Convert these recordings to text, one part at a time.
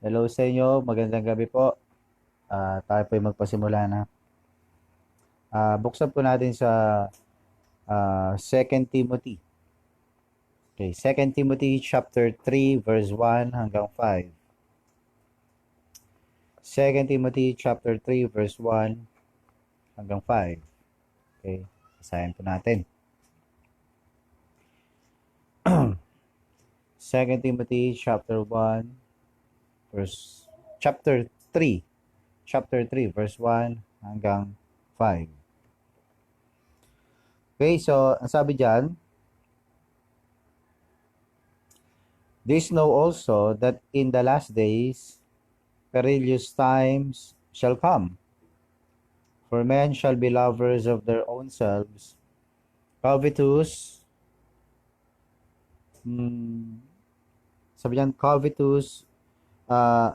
Hello sa inyo, magandang gabi po. Tayo po ay magpasimula na. Buksan po natin sa 2 Timothy. Okay, 2 Timothy chapter 3 verse 1 hanggang 5. 2 Timothy chapter 3 verse 1 hanggang 5. Okay, basahin po natin. 2 Timothy chapter 1 verse chapter 3 verse 1 hanggang 5. Okay, so ang sabi diyan, this know also that in the last days perilous times shall come. For men shall be lovers of their own selves, covetous, sabi niyan, covetous,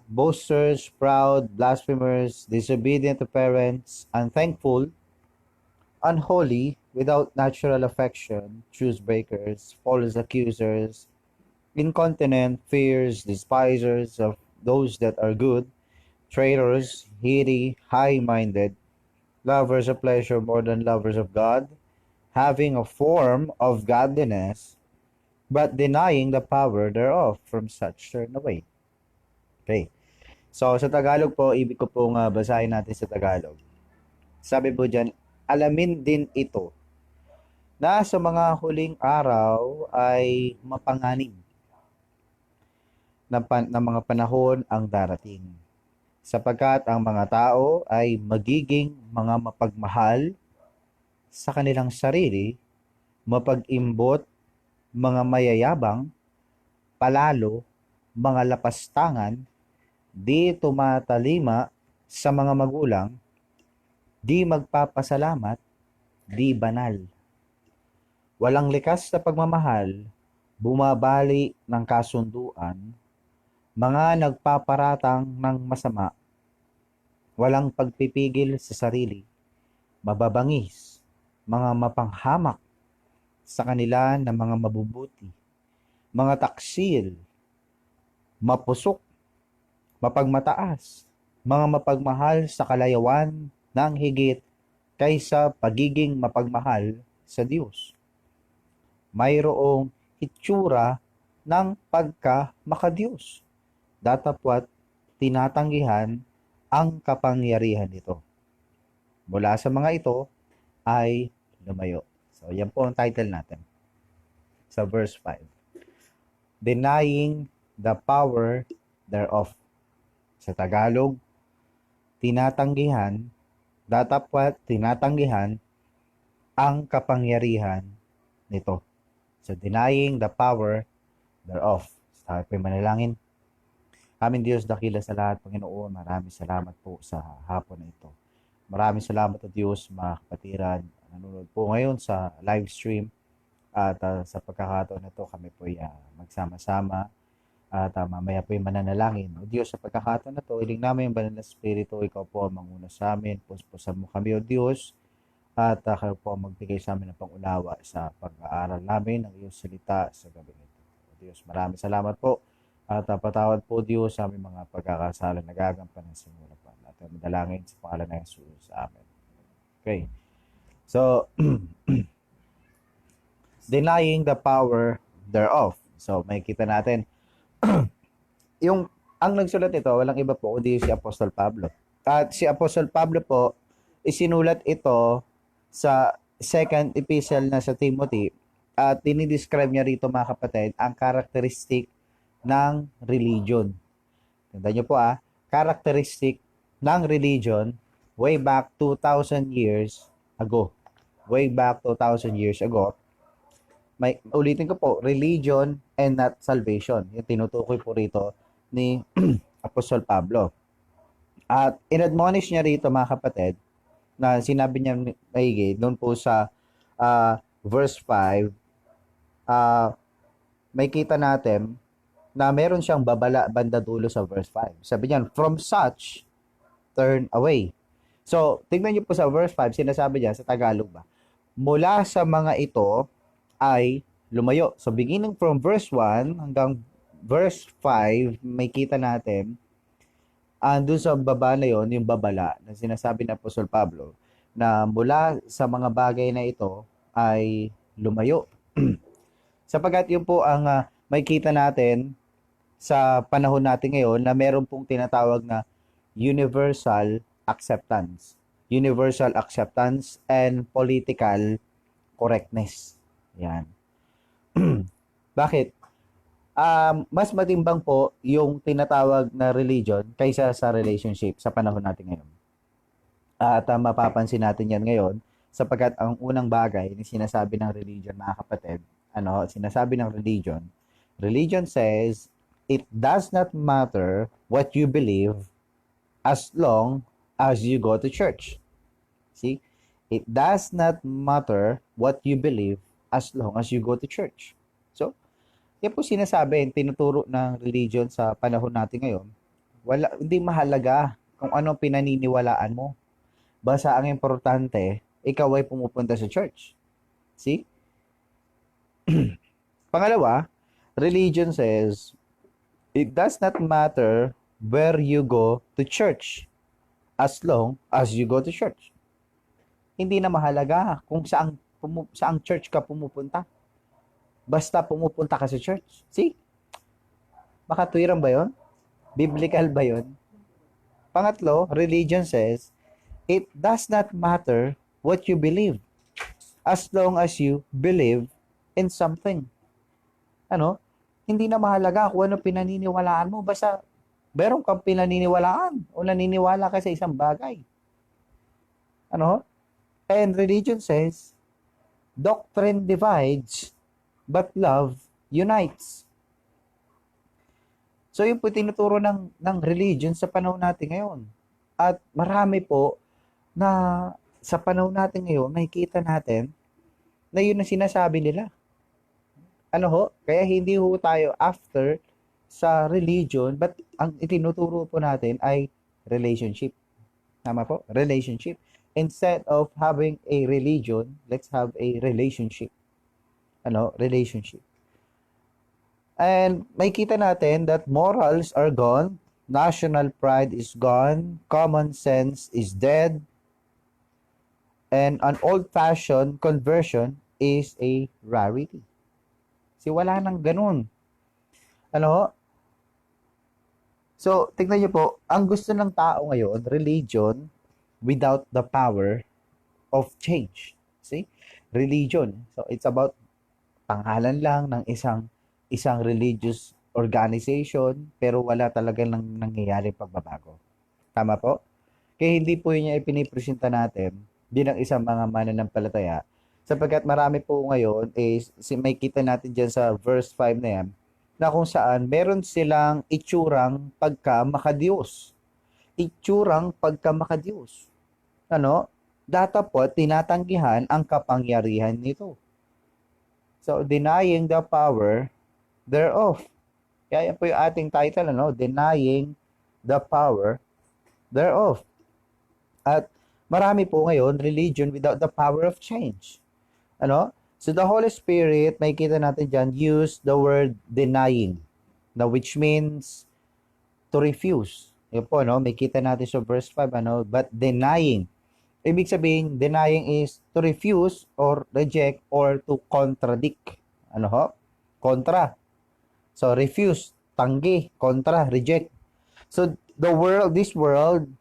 boasters, proud, blasphemers, disobedient to parents, unthankful, unholy, without natural affection, truce breakers, false accusers, incontinent, fierce, despisers of those that are good, traitors, heady, high-minded, lovers of pleasure more than lovers of God, having a form of godliness, but denying the power thereof. From such turn away. Okay. So, sa Tagalog po, ibig ko pong basahin natin sa Tagalog. Sabi po dyan, alamin din ito na sa mga huling araw ay mapanganib na mga panahon ang darating. Sapagkat ang mga tao ay magiging mga mapagmahal sa kanilang sarili, mapag-imbot, mga mayayabang, palalo, mga lapastangan, di tumatalima sa mga magulang, di magpapasalamat, di banal. Walang likas na pagmamahal, bumabali ng kasunduan, mga nagpaparatang ng masama, walang pagpipigil sa sarili, mababangis, mga mapanghamak sa kanila na mga mabubuti, mga taksil, mapusok, mapagmataas, mga mapagmahal sa kalayawan ng higit kaysa pagiging mapagmahal sa Diyos. Mayroong itsura ng pagka-makadiyos, datapwat tinatanggihan ang kapangyarihan nito. Mula sa mga ito ay lumayo. So, yan po ang title natin sa verse 5. Denying the power thereof. Sa Tagalog, tinatanggihan, datapwat tinatanggihan ang kapangyarihan nito. So, denying the power thereof. Tayo po manalangin. Aming Diyos, dakila sa lahat, Panginoon, maraming salamat po sa hapon na ito. Maraming salamat at Diyos, mga kapatiran, nanonood po ngayon sa live stream at sa pagkakataon na ito kami po magsama-sama at mamaya po mananalangin. O Diyos, sa pagkakataon na ito, iling namin yung banal na Espiritu, ikaw po ang manguna sa amin, puspusan mo kami o Diyos, at kayo po ang magbigay sa amin ng pangunawa sa pag-aaral namin ng iyong salita sa gabi nito. O Diyos, maraming salamat po. At patawad po Diyos sa aming mga pagkakasala na gagampan ng simula pa. At madalangin sa pangalan ng Jesus sa amin. Okay. So, denying the power thereof. So, may kita natin. Ang nagsulat ito, walang iba po kundi si Apostol Pablo. At si Apostol Pablo po, isinulat ito sa second epistle na sa Timothy. At dinidescribe niya rito mga kapatid, ang characteristic ng religion. Tandaan nyo po characteristic ng religion way back 2,000 years ago. Way back 2,000 years ago. Ulitin ko po, religion and not salvation. Yung tinutukoy po rito ni Apostol Pablo. At inadmonish niya rito mga kapatid, na sinabi niya maigi doon po sa verse 5, may kita natin na meron siyang babala banda dulo sa verse 5. Sabi niyan, from such, turn away. So, tingnan niyo po sa verse 5, sinasabi niya sa Tagalog ba, mula sa mga ito ay lumayo. So, beginning from verse 1 hanggang verse 5, may kita natin Andun sa baba na yon, yung babala na sinasabi ng Apostol Pablo, na mula sa mga bagay na ito ay lumayo. Sapagkat yun po ang makikita natin sa panahon natin ngayon na meron pong tinatawag na universal acceptance. Universal acceptance and political correctness. Yan. Bakit? Mas matimbang po yung tinatawag na religion kaysa sa relationship sa panahon natin ngayon. At mapapansin natin yan ngayon sapagkat ang unang bagay na sinasabi ng religion, mga kapatid, sinasabi ng religion says, it does not matter what you believe as long as you go to church. See? It does not matter what you believe as long as you go to church. So, yan po sinasabi, tinuturo ng religion sa panahon natin ngayon. Hindi mahalaga kung ano pinaniniwalaan mo. Basta ang importante, ikaw ay pumupunta sa church. See? Pangalawa, religion says, it does not matter where you go to church as long as you go to church. Hindi na mahalaga kung saang church ka pumupunta. Basta pumupunta ka sa church. See? Makatwiran ba yun? Biblical ba yun? Pangatlo, religion says, it does not matter what you believe as long as you believe in something. Hindi na mahalaga kung ano pinaniniwalaan mo. Basta meron kang pinaniniwalaan o naniniwala ka sa isang bagay. And religion says, doctrine divides, but love unites. So yun po tinuturo ng religion sa panahon natin ngayon. At marami po na sa panahon natin ngayon, nakikita natin na yun ang sinasabi nila. Kaya hindi ho tayo after sa religion, but ang itinuturo po natin ay relationship. Tama po? Relationship. Instead of having a religion, let's have a relationship. Relationship. And makikita natin that morals are gone, national pride is gone, common sense is dead, and an old-fashioned conversion is a rarity. Wala nang ganun. So, tignan niyo po, ang gusto ng tao ngayon, religion without the power of change. See? Religion. So, it's about pangalan lang ng isang religious organization, pero wala talaga nangyayari pagbabago. Tama po? Kaya hindi po yun yung ipinipresenta natin bilang isang mga mananampalataya. Sapagkat marami po ngayon is may kita natin dyan sa verse 5 na yan, na kung saan meron silang itsurang pagka-makadiyos. Itsurang pagka-makadiyos. Datapot tinatanggihan ang kapangyarihan nito. So, denying the power thereof. Kaya yan po yung ating title, denying the power thereof. At marami po ngayon, religion without the power of change. So the Holy Spirit, may kita natin dyan, use the word denying, which means to refuse. Yan po, may kita natin sa verse 5, but denying. Ibig sabihin, denying is to refuse or reject or to contradict. Kontra. So refuse, tanggi, kontra, reject. So this world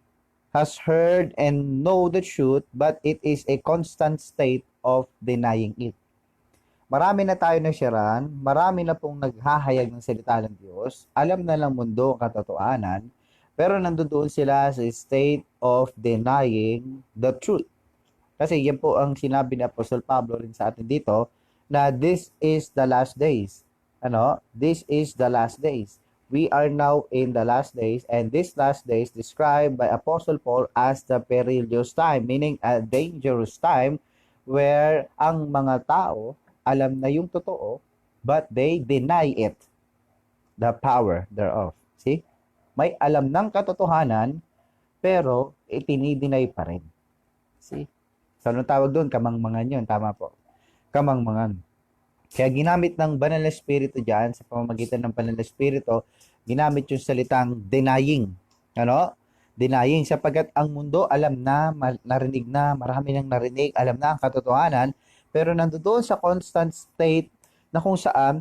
has heard and know the truth, but it is a constant state of denying it. Marami na tayo nasyaran, marami na pong naghahayag ng salita ng Diyos, alam na lang mundo ang katotohanan, pero nandoon sila sa state of denying the truth. Kasi yan po ang sinabi ni Apostol Pablo rin sa atin dito, na this is the last days. This is the last days. We are now in the last days, and this last days described by Apostle Paul as the perilous time, meaning a dangerous time where ang mga tao alam na yung totoo, but they deny it, the power thereof. See? May alam ng katotohanan, pero itinideny pa rin. See? So, anong tawag doon? Kamangmangan yun. Tama po. Kamangmangan. Kaya ginamit ng Banal na Espiritu dyan, sa pamamagitan ng Banal na Espiritu, ginamit yung salitang denying. Ano? Denying sapagkat ang mundo alam na, narinig na, marami nang narinig, alam na ang katotohanan, pero nandoon sa constant state na kung saan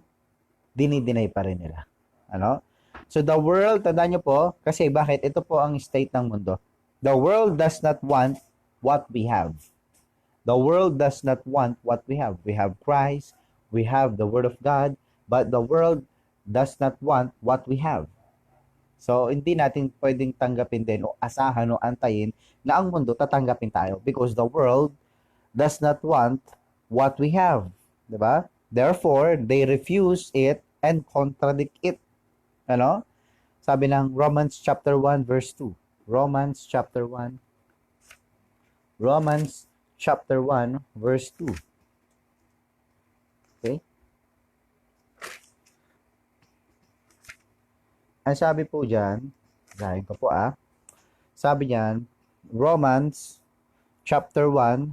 dinideny pa rin nila. Ano? So the world, tandaan nyo po, kasi bakit? Ito po ang state ng mundo. The world does not want what we have. The world does not want what we have. We have Christ, we have the Word of God, but the world does not want what we have. So, hindi natin pwedeng tanggapin din o asahan o antayin na ang mundo tatanggapin tayo because the world does not want what we have. Diba? Therefore, they refuse it and contradict it. Ano? Sabi ng Romans chapter 1 verse 2. Romans chapter 1 verse 2. Okay? Ang sabi po dyan, dahil ko po sabi niyan, Romans chapter 1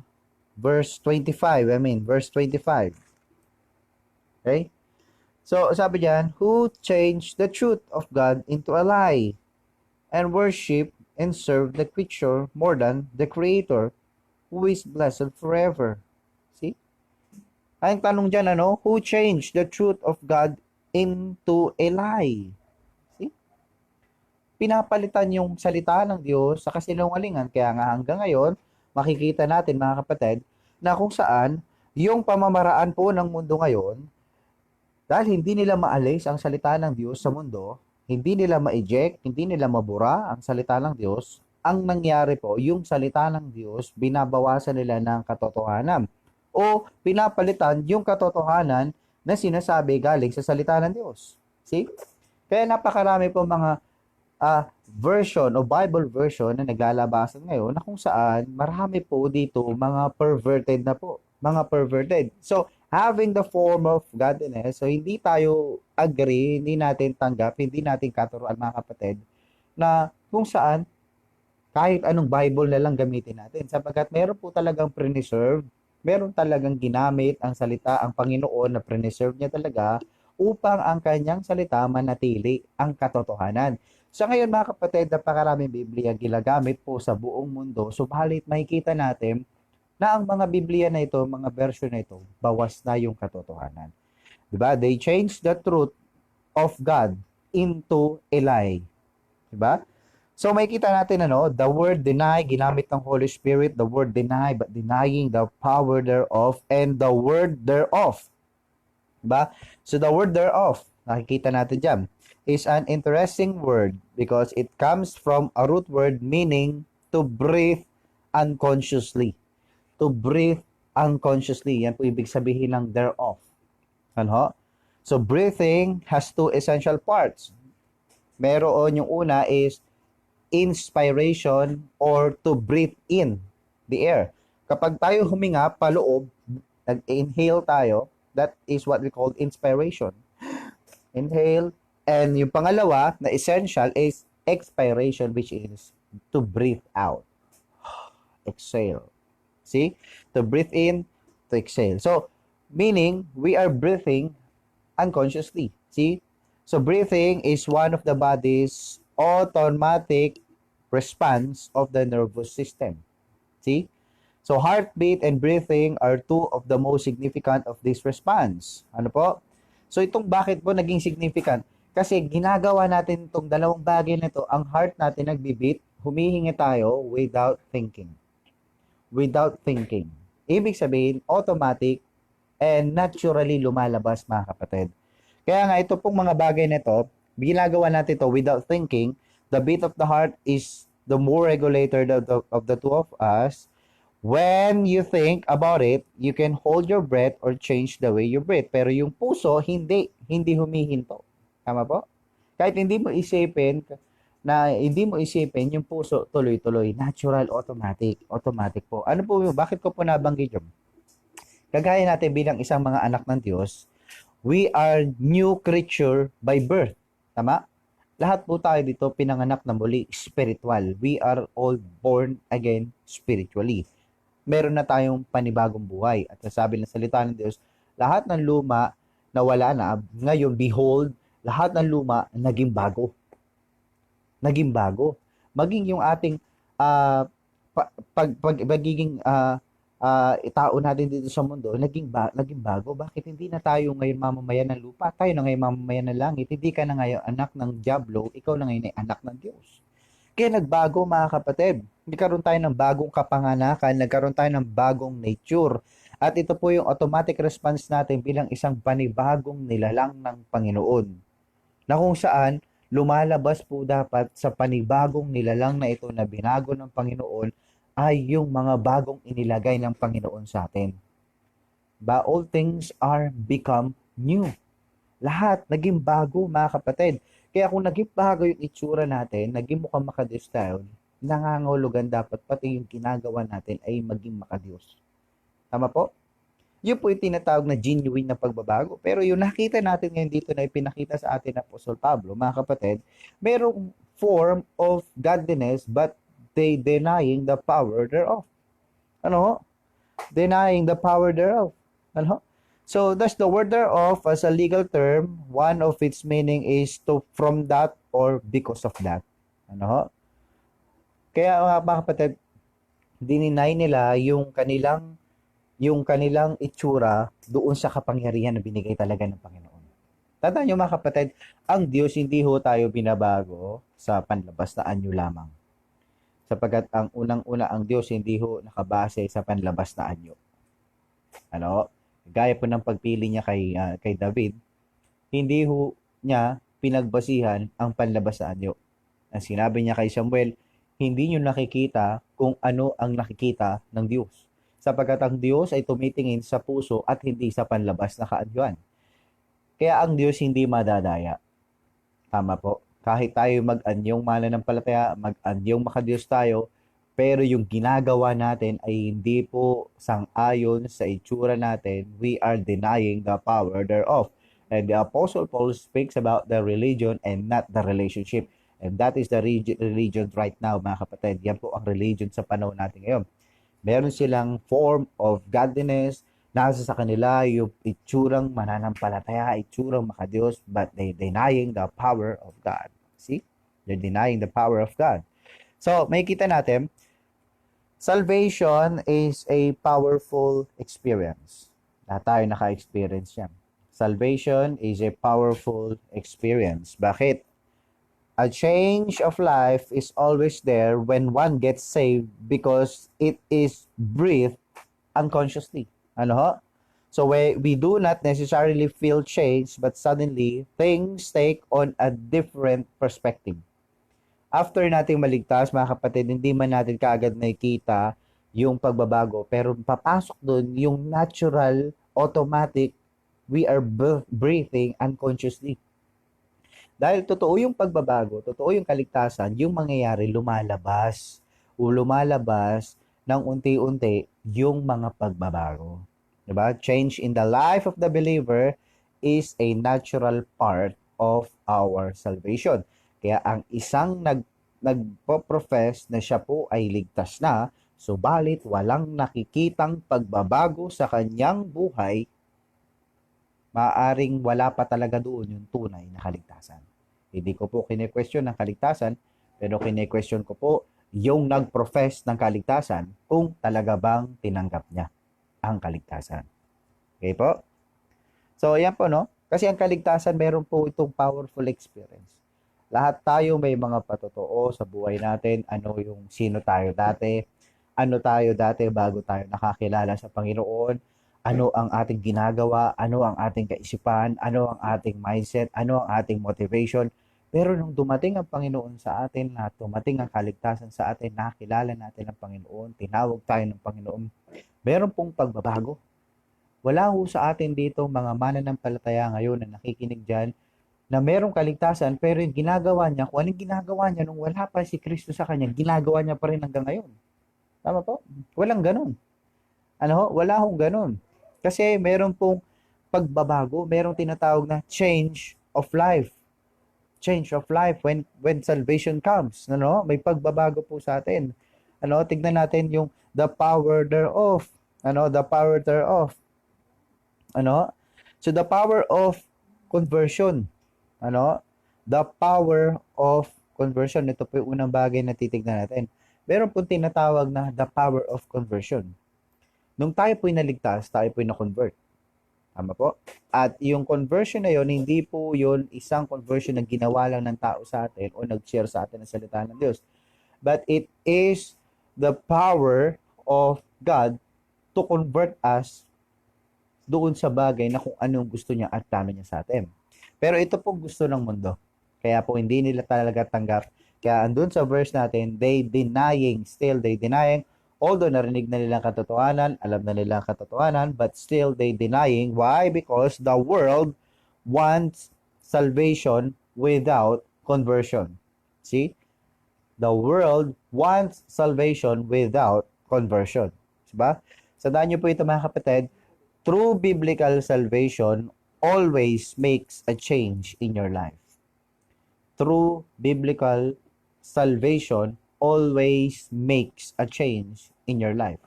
verse 25. Verse 25. Okay? So, sabi diyan, who changed the truth of God into a lie and worship and serve the creature more than the Creator who is blessed forever. See? Ang tanong diyan, who changed the truth of God into a lie? See? Pinapalitan yung salita ng Diyos sa kasinungalingan. Kaya nga hanggang ngayon, makikita natin mga kapatid, na kung saan yung pamamaraan po ng mundo ngayon, dahil hindi nila maalis ang salita ng Diyos sa mundo, hindi nila ma-eject, hindi nila mabura ang salita ng Diyos, ang nangyari po, yung salita ng Diyos, binabawasan nila ng katotohanan. O pinapalitan yung katotohanan na sinasabi galing sa salita ng Diyos. See? Kaya napakarami po mga version o Bible version na naglalabasan ngayon na kung saan marami po dito mga perverted na po. Mga perverted. So, having the form of godliness, so hindi tayo agree, hindi natin tanggap, hindi natin katuruan mga kapatid, na kung saan kahit anong Bible na lang gamitin natin. Sapagkat meron po talagang preserve, meron talagang ginamit ang salita, ang Panginoon na preserve niya talaga upang ang kanyang salita manatili ang katotohanan. Sa ngayon mga kapatid, napakaraming Biblia ginagamit po sa buong mundo, subalit makikita natin na ang mga Biblia na ito, mga version na ito, bawas na yung katotohanan. Diba? They changed the truth of God into a lie. Diba? So makikita natin the word deny, ginamit ng Holy Spirit, the word deny, but denying the power thereof, and the word thereof. Diba? So the word thereof, nakikita natin dyan, is an interesting word because it comes from a root word meaning to breathe unconsciously. To breathe unconsciously. Yan po ibig sabihin ng thereof. Ano? So, breathing has two essential parts. Meron yung una is inspiration or to breathe in the air. Kapag tayo huminga paloob, nag-inhale tayo, that is what we call inspiration. Inhale. And yung pangalawa na essential is expiration, which is to breathe out. Exhale. See? To breathe in, to exhale. So, meaning, we are breathing unconsciously. See? So, breathing is one of the body's automatic response of the nervous system. See? So, heartbeat and breathing are two of the most significant of this response. Ano po? So, itong bakit po naging significant? Kasi ginagawa natin itong dalawang bagay na ito, ang heart natin nagbibit, humihinga tayo without thinking. Without thinking. Ibig sabihin, automatic and naturally lumalabas mga kapatid. Kaya nga ito pong mga bagay na ito, ginagawa natin ito without thinking. The beat of the heart is the more regulator of the two of us. When you think about it, you can hold your breath or change the way you breathe. Pero yung puso, hindi humihinto. Tama po? Kahit hindi mo isipin, yung puso tuloy-tuloy, natural, automatic po. Ano po yung, bakit ko po nabanggit yun? Kagaya natin bilang isang mga anak ng Diyos, we are new creature by birth. Tama? Lahat po tayo dito pinanganak na muli, spiritual. We are all born again spiritually. Meron na tayong panibagong buhay. At sabi ng salita ng Diyos, lahat ng luma na wala na, ngayon, behold, lahat ng luma naging bago. Naging bago. maging yung ating pagiging tao natin dito sa mundo, naging bago. Bakit hindi na tayo ngayon mamamayan ng lupa? Tayo na ngayon mamamayan ng langit. Hindi ka na ngayon anak ng Diablo, ikaw na ngayon ay anak ng Diyos. Kaya nagbago mga kapatid. Nagkaroon tayo ng bagong kapanganakan, nagkaroon tayo ng bagong nature. At ito po yung automatic response natin bilang isang panibagong nilalang ng Panginoon. Na kung saan, lumalabas po dapat sa panibagong nilalang na ito na binago ng Panginoon ay yung mga bagong inilagay ng Panginoon sa atin. Ba, all things are become new. Lahat naging bago mga kapatid. Kaya kung naging bago yung itsura natin, naging mukhang makadiyos tayo, nangangahulugan dapat pati yung ginagawa natin ay maging makadiyos. Tama po? Yun po yung tinatawag na genuine na pagbabago. Pero yung nakita natin ngayon dito na ipinakita sa atin ng Apostol Pablo, mga kapatid, merong form of godliness but they denying the power thereof. Ano? Denying the power thereof. Ano? So, thus the word thereof as a legal term, one of its meaning is to from that or because of that. Ano? Kaya mga kapatid, dininay nila yung kanilang itsura doon sa kapangyarihan na binigay talaga ng Panginoon. Tandaan nyo mga kapatid, ang Diyos hindi ho tayo binabago sa panlabas na anyo lamang. Sapagkat ang unang-una ang Diyos hindi ho nakabase sa panlabas na anyo. Ano? Gaya po ng pagpili niya kay David, hindi ho niya pinagbasihan ang panlabas na anyo. Ang sinabi niya kay Samuel, hindi niyo nakikita kung ano ang nakikita ng Diyos. Sapagkat ang Diyos ay tumitingin sa puso at hindi sa panlabas na kaanyuan. Kaya ang Diyos hindi madadaya. Tama po. Kahit tayo mag-anyong mananampalataya, mag-anyong makadiyos tayo, pero yung ginagawa natin ay hindi po sang-ayon sa itsura natin, we are denying the power thereof. And the Apostle Paul speaks about the religion and not the relationship. And that is the religion right now, mga kapatid. Yan po ang religion sa panahon natin ngayon. Meron silang form of godliness, nasa sa kanila yung itsurang mananampalataya, itsurang makadiyos, but they denying the power of God. See? They're denying the power of God. So, may kita natin, salvation is a powerful experience. Lahat tayo naka-experience yan. Salvation is a powerful experience. Bakit? A change of life is always there when one gets saved because it is breathed unconsciously. Ano ho? So we do not necessarily feel change, but suddenly things take on a different perspective. After nating maligtas, mga kapatid, hindi man natin kaagad nakikita yung pagbabago, pero papasok doon yung natural, automatic, we are breathing unconsciously. Dahil totoo yung pagbabago, totoo yung kaligtasan, yung mangyayari lumalabas ng unti-unti yung mga pagbabago. Diba? Change in the life of the believer is a natural part of our salvation. Kaya ang isang nagpo-profess na siya po ay ligtas na, subalit walang nakikitang pagbabago sa kanyang buhay, maaring wala pa talaga doon yung tunay na kaligtasan. Hindi ko po kine-question ng kaligtasan, pero kine-question ko po yung nag-profess ng kaligtasan kung talaga bang tinanggap niya ang kaligtasan. Okay po? So, ayan po, no? Kasi ang kaligtasan, meron po itong powerful experience. Lahat tayo may mga patotoo sa buhay natin, sino tayo dati, ano tayo dati bago tayo nakakilala sa Panginoon, ano ang ating ginagawa, ano ang ating kaisipan, ano ang ating mindset, ano ang ating motivation. Pero nung dumating ang Panginoon sa atin, na dumating ang kaligtasan sa atin, nakilala natin ang Panginoon, tinawag tayo ng Panginoon, meron pong pagbabago. Wala ho sa atin dito mga mananampalataya ngayon na nakikinig dyan, na merong kaligtasan, pero yung ginagawa niya, kung anong ginagawa niya nung wala pa si Kristo sa kanya, ginagawa niya pa rin hanggang ngayon. Tama po? Walang ganun. Wala hong ganun. Kasi meron pong pagbabago, merong tinatawag na change of life. Change of life when salvation comes, may pagbabago po sa atin. Tignan natin yung the power thereof. The power thereof. So the power of conversion. The power of conversion. Ito po yung unang bagay na titignan natin. Meron po tinatawag na the power of conversion. Nung tayo po'y naligtas, tayo po'y na-convert. Tama po? At yung conversion na yon, hindi po yon isang conversion na ginawa lang ng tao sa atin o nag-share sa atin ng salita ng Diyos. But it is the power of God to convert us doon sa bagay na kung anong gusto niya at plano niya sa atin. Pero ito po gusto ng mundo. Kaya po hindi nila talaga tanggap. Kaya andun sa verse natin, they denying, although narinig na nila ang katotohanan, alam na nila ang katotohanan, but still they denying. Why? Because the world wants salvation without conversion. See? The world wants salvation without conversion. Diba? Sandaan niyo po ito mga kapatid, true biblical salvation always makes a change in your life. True biblical salvation always makes a change in your life.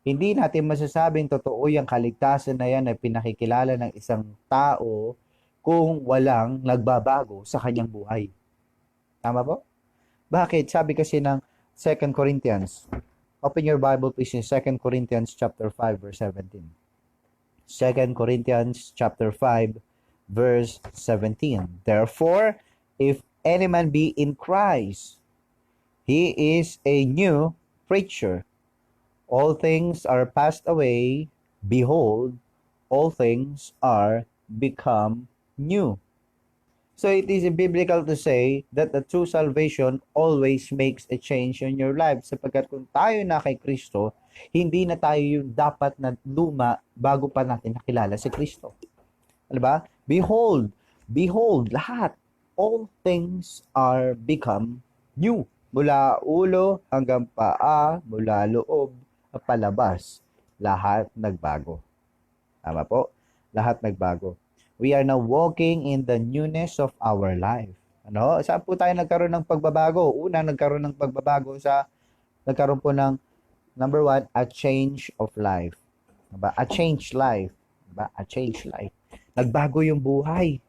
Hindi natin masasabing totoo yung kaligtasan na yan na pinakikilala ng isang tao kung walang nagbabago sa kanyang buhay. Tama po? Bakit? Sabi kasi ng 2 Corinthians. Open your Bible please in 2 Corinthians chapter 5 verse 17. 2 Corinthians chapter 5 verse 17. Therefore, if any man be in Christ, he is a new creature. All things are passed away. Behold, all things are become new. So it is biblical to say that the true salvation always makes a change in your life. Sapagkat kung tayo na kay Kristo, hindi na tayo yung dapat na luma bago pa natin nakilala si Kristo. Ano ba? Behold, lahat. All things are become new. Mula ulo hanggang paa, mula loob at palabas, lahat nagbago. Tama po? Lahat nagbago. We are now walking in the newness of our life. Ano? Saan po tayo nagkaroon ng pagbabago? Una, nagkaroon ng pagbabago nagkaroon po ng number 1, a change of life. Diba? A changed life. Diba? A changed life. Nagbago yung buhay.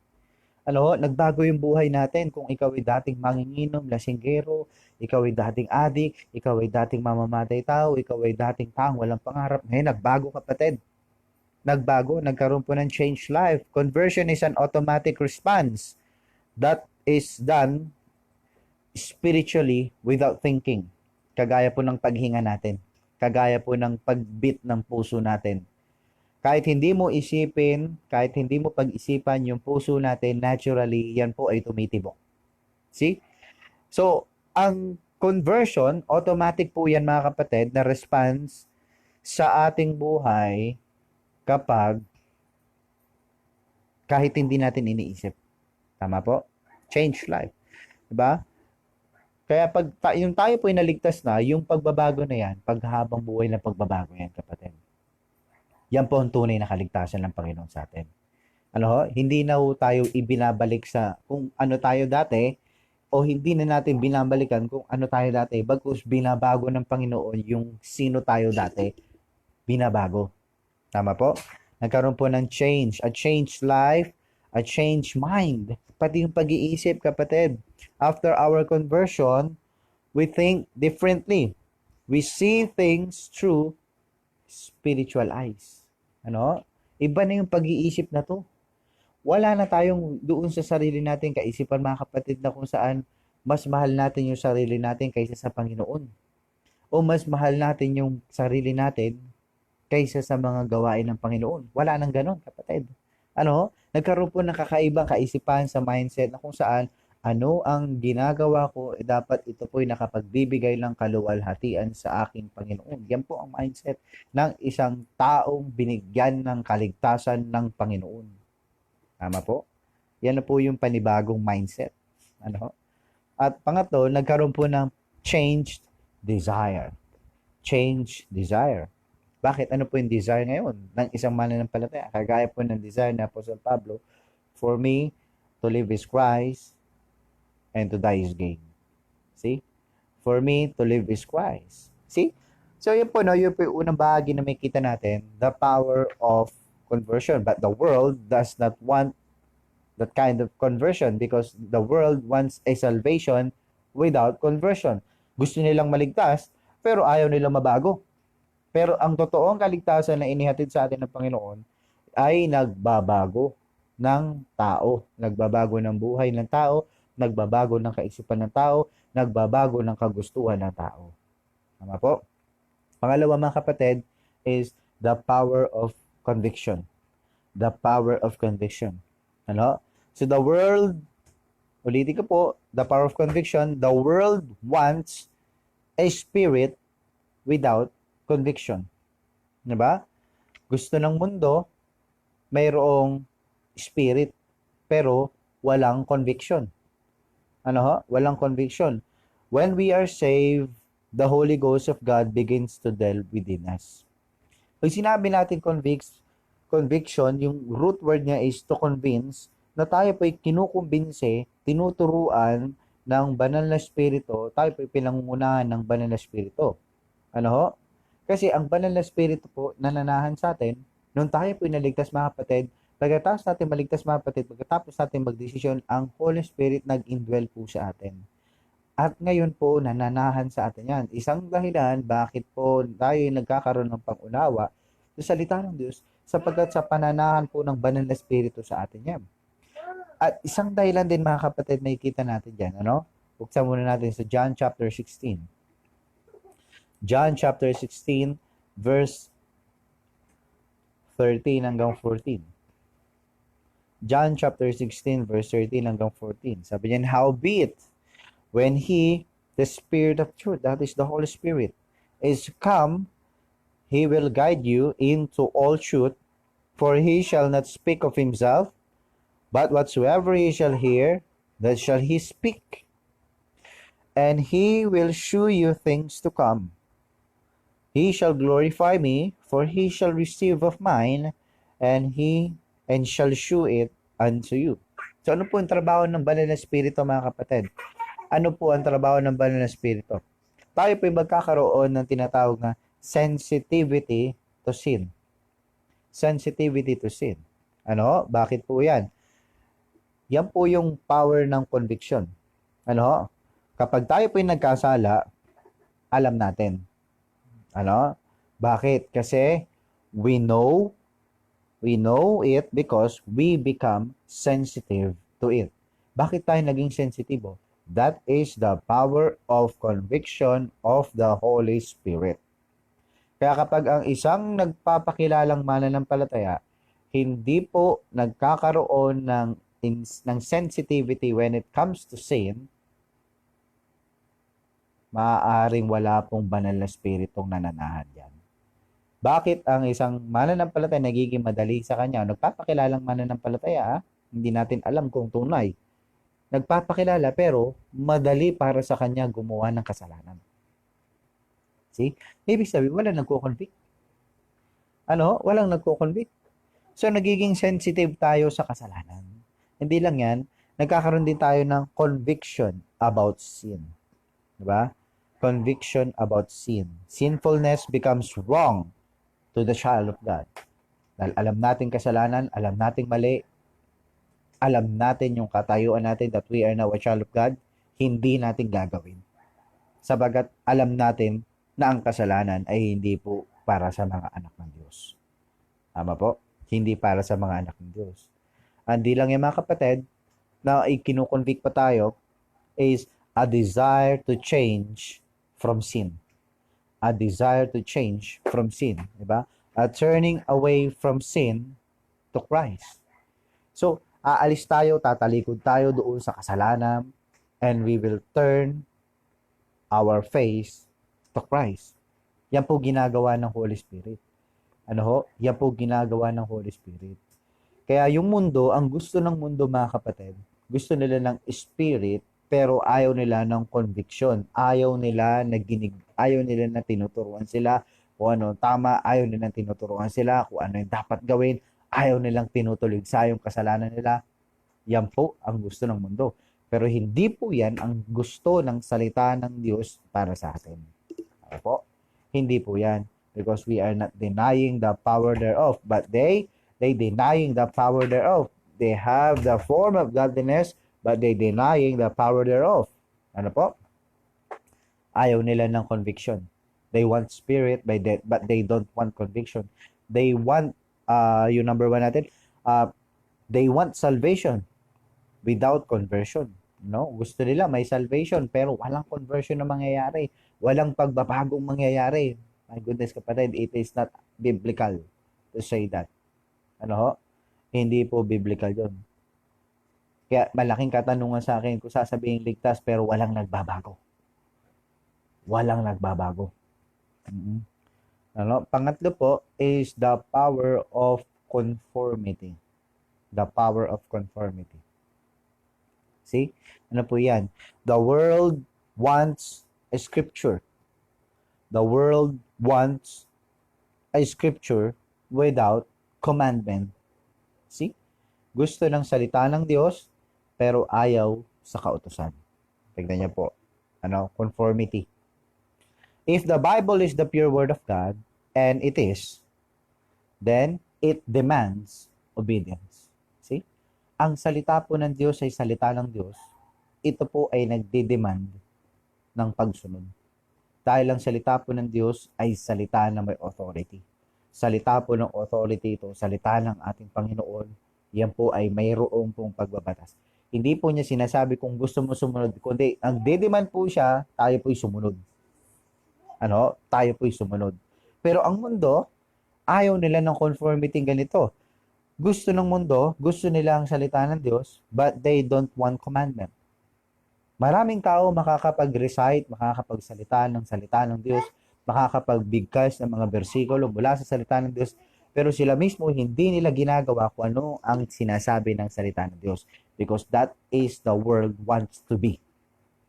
Nagbago yung buhay natin. Kung ikaw ay dating manginginom, lasinggero, ikaw ay dating adik, ikaw ay dating mamamatay tao, ikaw ay dating taong walang pangarap. Ngayon, nagbago kapatid. Nagbago, nagkaroon po ng changed life. Conversion is an automatic response that is done spiritually without thinking. Kagaya po ng paghinga natin. Kagaya po ng pagbit ng puso natin. Kahit hindi mo isipin, kahit hindi mo pag-isipan yung puso natin, naturally, yan po ay tumitibok. See? So, ang conversion, automatic po yan mga kapatid, na response sa ating buhay kapag kahit hindi natin iniisip. Tama po? Change life. Diba? Kaya pag yung tayo po ay naligtas na, yung pagbabago na yan, paghabang buhay na pagbabago yan kapatid. Yan po ang tunay na kaligtasan ng Panginoon sa atin. Hindi na tayo ibinabalik sa kung ano tayo dati o hindi na natin binabalikan kung ano tayo dati. Bagkus binabago ng Panginoon yung sino tayo dati, binabago. Tama po? Nagkaroon po ng change, a changed life, a changed mind. Pati yung pag-iisip, kapatid. After our conversion, we think differently. We see things through spiritual eyes. Iba na yung pag-iisip na to. Wala na tayong doon sa sarili natin kaisipan mga kapatid na kung saan mas mahal natin yung sarili natin kaysa sa Panginoon. O mas mahal natin yung sarili natin kaysa sa mga gawain ng Panginoon. Wala nang ganon kapatid. Nagkaroon po ng kakaibang kaisipan sa mindset na kung saan ano ang ginagawa ko, dapat ito po'y nakapagbibigay ng kaluwalhatian sa aking Panginoon. Yan po ang mindset ng isang taong binigyan ng kaligtasan ng Panginoon. Tama po? Yan na po yung panibagong mindset. At pangatlo, nagkaroon po ng changed desire. Changed desire. Bakit? Ano po yung desire ngayon ng isang mananampalataya? Kagaya po ng desire ni Apostle Pablo, for me, to live is Christ, and to die is gain. See? For me, to live is Christ. See? So, yun po, yun po yung unang bahagi na makita natin, the power of conversion. But the world does not want that kind of conversion because the world wants a salvation without conversion. Gusto nilang maligtas, pero ayaw nilang mabago. Pero ang totoong kaligtasan na inihatid sa atin ng Panginoon ay nagbabago ng tao, nagbabago ng buhay ng tao, nagbabago ng kaisipan ng tao, nagbabago ng kagustuhan ng tao. Tama po? Pangalawa mga kapatid is the power of conviction. The power of conviction. Ano? So the world, ulitin ko po, the power of conviction, the world wants a spirit without conviction. Diba? Gusto ng mundo, mayroong spirit, pero walang conviction. Ano ho? Walang conviction. When we are saved, the Holy Ghost of God begins to dwell within us. Pag sinabi natin conviction, yung root word niya is to convince, na tayo po'y kinukumbinse, tinuturuan ng banal na spirito, tayo po'y pinangungunahan ng banal na spirito. Ano ho? Kasi ang banal na spirito po nananahan sa atin, nung tayo po'y naligtas mga kapatid, pagkatapos natin maligtas mga kapatid, pagkatapos natin magdesisyon, ang Holy Spirit nag-indwell po sa atin. At ngayon po, nananahan sa atin yan. Isang dahilan, bakit po tayo nagkakaroon ng pangunawa sa salita ng Diyos, sapagkat sa pananahan po ng banal na spirito sa atin yan. At isang dahilan din mga kapatid, nakikita natin dyan, ano? Buksan muna natin sa John chapter 16. John chapter 16, verse 13 hanggang 14. John chapter 16, verse 13 hanggang 14. Sabi niyan, howbeit, when He, the Spirit of truth, that is the Holy Spirit, is come, He will guide you into all truth, for He shall not speak of Himself, but whatsoever He shall hear, that shall He speak. And He will shew you things to come. He shall glorify me, for He shall receive of mine, and shall shew it unto you. So ano po ang trabaho ng banal na spirito mga kapatid? Ano po ang trabaho ng banal na spirito? Tayo po ay magkakaroon ng tinatawag na sensitivity to sin. Sensitivity to sin. Ano? Bakit po yan? Yan po yung power ng conviction. Ano? Kapag tayo po ay nagkasala, alam natin. Ano? Bakit? Kasi we know it because we become sensitive to it. Bakit tayo naging sensitibo? That is the power of conviction of the Holy Spirit. Kaya kapag ang isang nagpapakilalang mananampalataya, hindi po nagkakaroon ng sensitivity when it comes to sin, maaaring wala pong banal na spiritong nananahan yan. Bakit ang isang mananampalataya nagiging madali sa kanya? Nagpapakilalang mananampalataya, hindi natin alam kung tunay. Nagpapakilala pero madali para sa kanya gumawa ng kasalanan. See? Ibig sabihin, wala nagko-convict. Ano? Walang nagko-convict. So, nagiging sensitive tayo sa kasalanan. Hindi lang yan, nagkakaroon din tayo ng conviction about sin. Diba? Conviction about sin. Sinfulness becomes wrong to the child of God. Dahil alam natin kasalanan, alam natin mali, alam natin yung katayuan natin that we are now a child of God, hindi natin gagawin. Sabagat alam natin na ang kasalanan ay hindi po para sa mga anak ng Diyos. Tama po? Hindi para sa mga anak ng Diyos. Hindi lang yung mga kapatid, na ikinukonvict pa tayo, is a desire to change from sin. A desire to change from sin. Diba? A turning away from sin to Christ. So, aalis tayo, tatalikod tayo doon sa kasalanan, and we will turn our face to Christ. Yan po ginagawa ng Holy Spirit. Ano ho? Yan po ginagawa ng Holy Spirit. Kaya yung mundo, ang gusto ng mundo mga kapatid, gusto nila ng spirit, pero ayaw nila ng conviction. Ayaw nila na tinuturuan sila kung ano tama, ayaw nila tinuturuan sila kung ano yung dapat gawin, ayaw nilang tinutulig sa yung kasalanan nila. Yan po ang gusto ng mundo. Pero hindi po yan ang gusto ng salita ng Diyos para sa atin. Okay po? Hindi po yan. Because we are not denying the power thereof. But they denying the power thereof. They have the form of godliness, but they denying the power thereof. Ano po? Ayaw nila ng conviction. They want spirit but they don't want conviction. They want, yung number one natin, uh, they want salvation without conversion. No? Gusto nila may salvation pero walang conversion na mangyayari. Walang pagbabagong mangyayari. My goodness kapatid, it is not biblical to say that. Ano ho? Hindi po biblical yun. Kaya malaking katanungan sa akin kung sasabihin ligtas pero walang nagbabago. Walang nagbabago. Mm-hmm. Ano? Pangatlo po is the power of conformity. The power of conformity. See? Ano po yan? The world wants a scripture. The world wants a scripture without commandment. See? Gusto ng salita ng Diyos, pero ayaw sa kautusan. Tignan niyo po. Ano? Conformity. If the Bible is the pure word of God, and it is, then it demands obedience. See? Ang salita po ng Diyos ay salita ng Diyos. Ito po ay nagde-demand ng pagsunod. Dahil ang salita po ng Diyos ay salita na may authority. Salita po ng authority ito, salita ng ating Panginoon, yan po ay mayroong pong pagbabatas. Hindi po niya sinasabi kung gusto mo sumunod, kundi ang de-demand po siya, tayo po'y sumunod. Ano? Tayo po'y sumunod. Pero ang mundo, ayaw nila ng conformity ganito. Gusto ng mundo, gusto nila ang salita ng Diyos, but they don't want commandment. Maraming tao makakapag-recite, makakapagsalita ng salita ng Diyos, makakapagbigkas ng mga bersikulo mula sa salita ng Diyos, pero sila mismo hindi nila ginagawa kung ano ang sinasabi ng salita ng Diyos, because that is the world wants to be.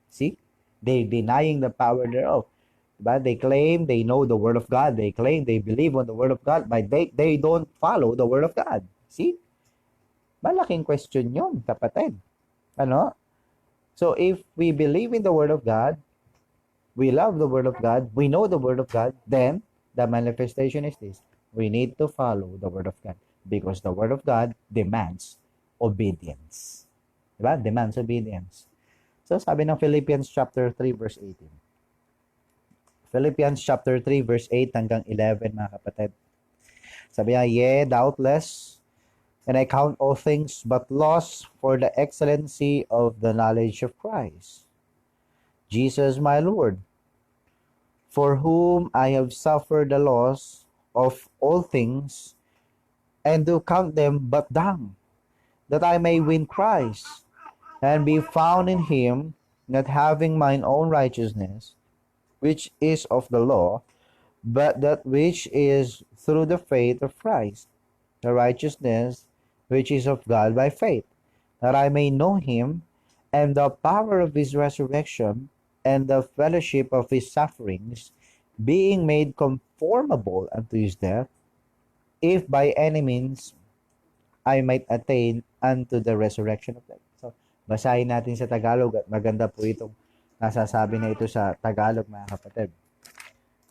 See? They're denying the power thereof. Diba? They claim they know the Word of God. They claim they believe on the Word of God, but they don't follow the Word of God. See? Malaking question yun, kapatid. Ano? So, if we believe in the Word of God, we love the Word of God, we know the Word of God, then the manifestation is this. We need to follow the Word of God because the Word of God demands obedience. Diba? Demands obedience. So, sabi ng Philippians chapter 3 verse 18. Philippians chapter 3 verse 8 hanggang 11, mga kapatid. Sabi niya, yea, doubtless, and I count all things but loss for the excellency of the knowledge of Christ, Jesus my Lord, for whom I have suffered the loss of all things, and do count them but dung, that I may win Christ, and be found in him, not having mine own righteousness, which is of the law, but that which is through the faith of Christ, the righteousness which is of God by faith, that I may know him, and the power of his resurrection, and the fellowship of his sufferings, being made conformable unto his death, if by any means I might attain unto the resurrection of death. So, basahin natin sa Tagalog at maganda po itong nasasabi na ito sa Tagalog, mga kapatid.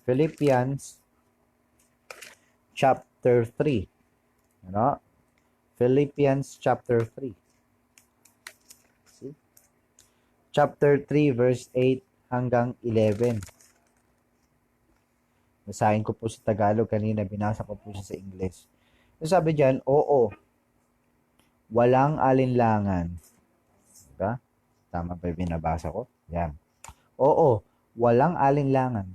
Philippians chapter 3. Ano? Philippians chapter 3. See? Chapter 3 verse 8 hanggang 11. Basahin ko po sa Tagalog kanina, binasa ko po siya sa English. So sabi diyan, oo, walang alinlangan. Diba? Tama ba yung binabasa ko? Yan. Oo, walang alinlangan.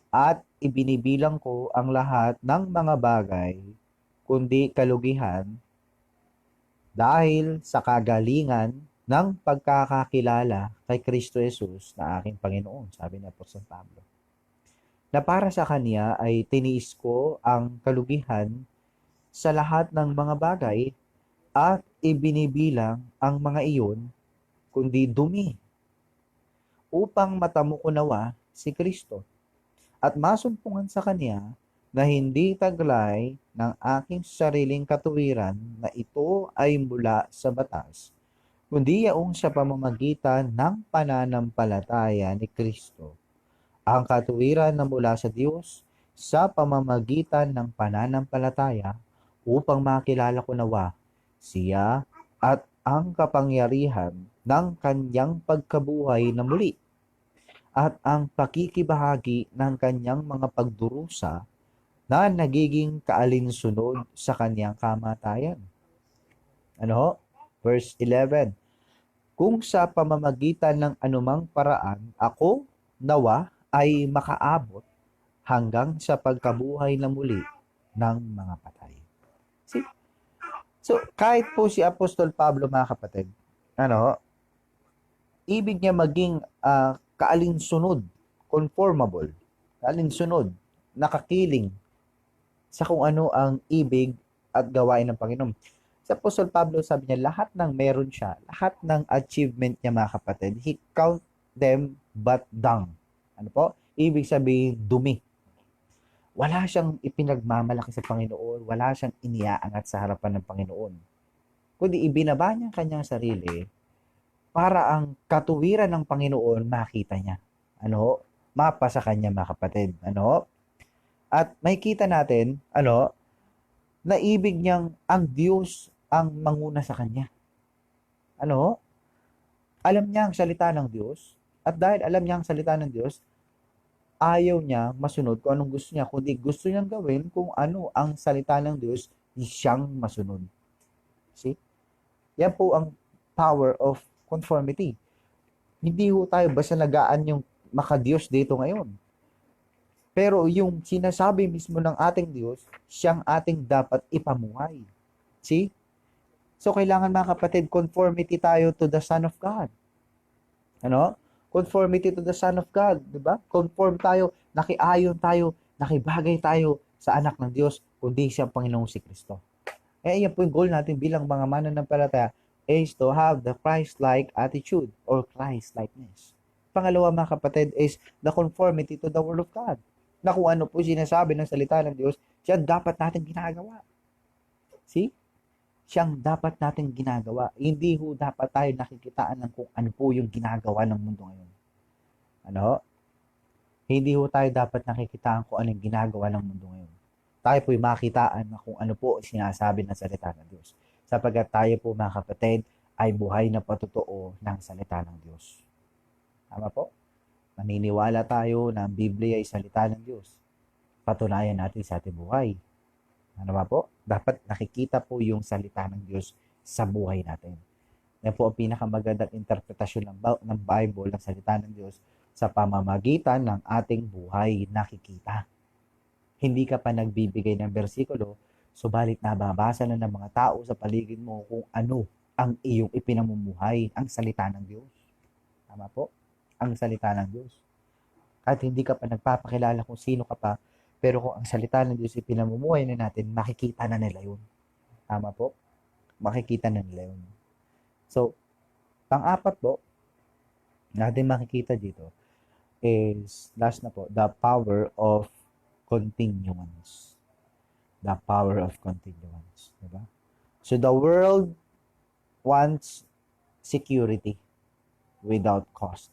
At ibinibilang ko ang lahat ng mga bagay, kundi kalugihan, dahil sa kagalingan ng pagkakakilala kay Kristo Jesus na aking Panginoon, sabi ni Apostol Pablo. Na para sa Kanya ay tiniis ko ang kalugihan sa lahat ng mga bagay at ibinibilang ang mga iyon kundi dumi, upang matamo ko nawa si Kristo at masumpungan sa Kanya na hindi taglay ng aking sariling katuwiran na ito ay mula sa batas, kundi yaong sa pamamagitan ng pananampalataya ni Kristo, ang katuwiran na mula sa Diyos sa pamamagitan ng pananampalataya, upang makilala ko nawa siya at ang kapangyarihan ng kanyang pagkabuhay na muli, at ang pakikibahagi ng kanyang mga pagdurusa na nagiging kaalinsunod sa kanyang kamatayan. Ano ho? Verse 11. Kung sa pamamagitan ng anumang paraan ako nawa ay makaabot hanggang sa pagkabuhay na muli ng mga patay. See? So, kahit po si Apostol Pablo, mga kapatid, ano, ibig niya maging kaalinsunod, conformable, kaalinsunod, nakakiling sa kung ano ang ibig at gawain ng Panginoon. Sa Apostol Pablo, sabi niya, lahat ng meron siya, lahat ng achievement niya, mga kapatid, he count them but dung. Ano po? Ibig sabihin, dumi. Wala siyang ipinagmamalaki sa Panginoon, wala siyang iniaangat sa harapan ng Panginoon. Kundi ibinaba niya ang kanyang sarili para ang katuwiran ng Panginoon makita niya. Ano? Mapa sa kanya, mga kapatid. Ano? At makikita natin, ano, na ibig niyang ang Diyos ang manguna sa kanya. Ano? Alam niya ang salita ng Diyos. At dahil alam niya ang salita ng Diyos, ayaw niya masunod kung anong gusto niya, kundi gusto niyang gawin kung ano ang salita ng Diyos, siyang masunod. See? Yan po ang power of conformity. Hindi ho tayo basta nagaan yung makadiyos dito ngayon. Pero yung sinasabi mismo ng ating Diyos, siyang ating dapat ipamuhay. See? So, kailangan, mga kapatid, conformity tayo to the Son of God. Ano? Conformity to the Son of God. Diba? Conform tayo, nakiayon tayo, nakibagay tayo sa anak ng Diyos, kundi siyang Panginoong si Kristo. Yan po yung goal natin bilang mga mananampalataya, is to have the Christ-like attitude or Christ-likeness. Pangalawa, mga kapatid, is the conformity to the Word of God. Na kung ano po sinasabi ng salita ng Diyos, siya dapat natin ginagawa. See? Siyang dapat natin ginagawa. Hindi ho dapat tayo nakikitaan ng kung ano po yung ginagawa ng mundo ngayon. Ano? Hindi ho tayo dapat nakikitaan kung ano yung ginagawa ng mundo ngayon. Tayo po'y makitaan na kung ano po sinasabi ng salita ng Diyos. Sapagkat tayo po, mga kapatid, ay buhay na patotoo ng salita ng Diyos. Tama po? Maniniwala tayo na ang Biblia ay salita ng Diyos. Patunayan natin sa ating buhay. Ano ba po? Dapat nakikita po yung salita ng Diyos sa buhay natin. Yan po ang pinakamagandang interpretasyon ng Bible, ng salita ng Diyos, sa pamamagitan ng ating buhay nakikita. Hindi ka pa nagbibigay ng bersikulo, subalit nababasa na ng mga tao sa paligid mo kung ano ang iyong ipinamumuhay, ang salita ng Diyos. Tama po? Ang salita ng Diyos. Kahit hindi ka pa nagpapakilala kung sino ka pa, pero kung ang salita ng Diyos ipinamumuhay na natin, makikita na nila yun. Tama po? Makikita na nila yun. So, pang-apat po, natin makikita dito is, last na po, the power of continuance. The power of continuance. Diba? So, the world wants security without cost.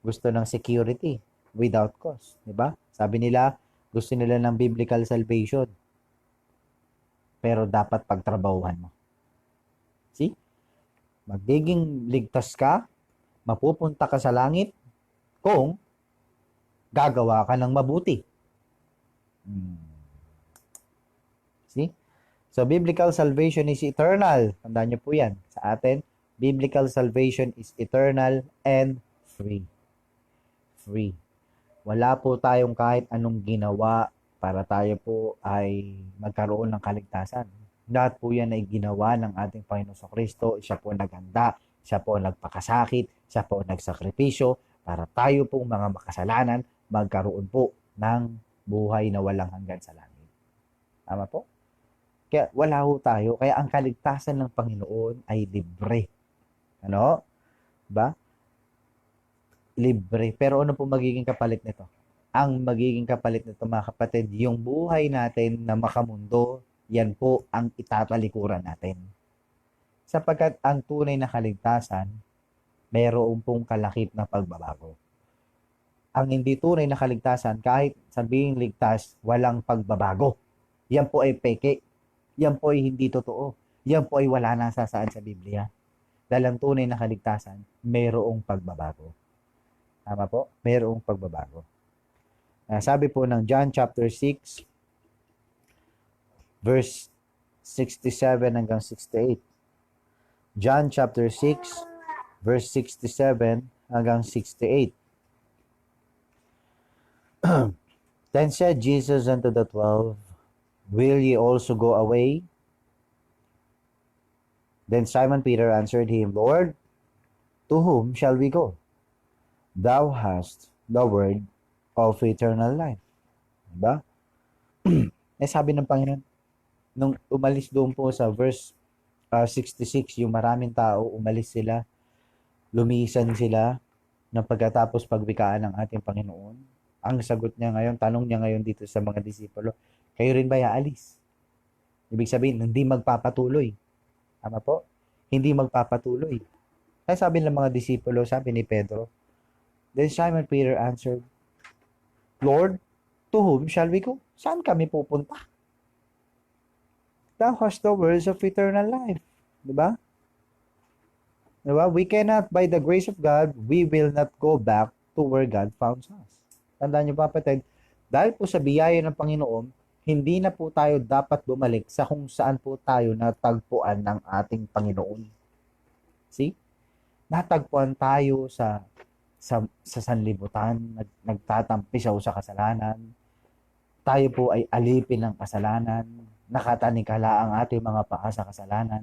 Gusto ng security without cost. Diba? Sabi nila, gusto nila ng biblical salvation. Pero dapat pagtrabahuhan mo. See? Magiging ligtas ka, mapupunta ka sa langit, kung gagawa ka ng mabuti. See? So, biblical salvation is eternal. Tandaan niyo po yan. Sa atin, biblical salvation is eternal and free. Free. Wala po tayong kahit anong ginawa para tayo po ay magkaroon ng kaligtasan. Lahat po yan ay ginawa ng ating Panginoon Kristo. Siya po naghanda, siya po nagpakasakit, siya po nagsakripisyo para tayo pong mga makasalanan magkaroon po ng buhay na walang hanggan sa langit. Tama po? Kaya wala ho tayo. Kaya ang kaligtasan ng Panginoon ay libre. Ano? Ba? Libre. Pero ano po magiging kapalit nito? Ang magiging kapalit nito, mga kapatid, yung buhay natin na makamundo, yan po ang itatalikuran natin. Sapagkat ang tunay na kaligtasan, mayroon pong kalakip na pagbabago. Ang hindi tunay na kaligtasan, kahit sabihing ligtas, walang pagbabago. Yan po ay peke. Yan po ay hindi totoo. Yan po ay wala na saan sa Biblia. Dahil ang tunay na kaligtasan, mayroong pagbabago. Tama po? Mayroong pagbabago. Sabi po ng John chapter 6, verse 67 hanggang 68. John chapter 6, verse 67 hanggang 68. Then said Jesus unto the 12, Will ye also go away? Then Simon Peter answered him, Lord, to whom shall we go? Thou hast the word of eternal life. Diba? Sabi ng Panginoon, nung umalis doon po sa verse 66, yung maraming tao, umalis sila, lumisan sila, ng pagkatapos pagwikaan ng ating Panginoon. Ang sagot niya ngayon, tanong niya ngayon dito sa mga disipulo, kayo rin ba aalis? Ibig sabihin, hindi magpapatuloy. Tama po? Hindi magpapatuloy. Kaya sabi ng mga disipulo, sabi ni Pedro, then Simon Peter answered, Lord, to whom shall we go? Saan kami pupunta? Thou hast the words of eternal life. Diba? Diba? We cannot, by the grace of God, we will not go back to where God found us. Tandaan niyo pa, kapatid, dahil po sa biyaya ng Panginoon, hindi na po tayo dapat bumalik sa kung saan po tayo natagpuan ng ating Panginoon. See? Natagpuan tayo sa sanlibutan, nagtatampisaw sa kasalanan. Tayo po ay alipin ng kasalanan, nakatanikala ang ating mga paa sa kasalanan.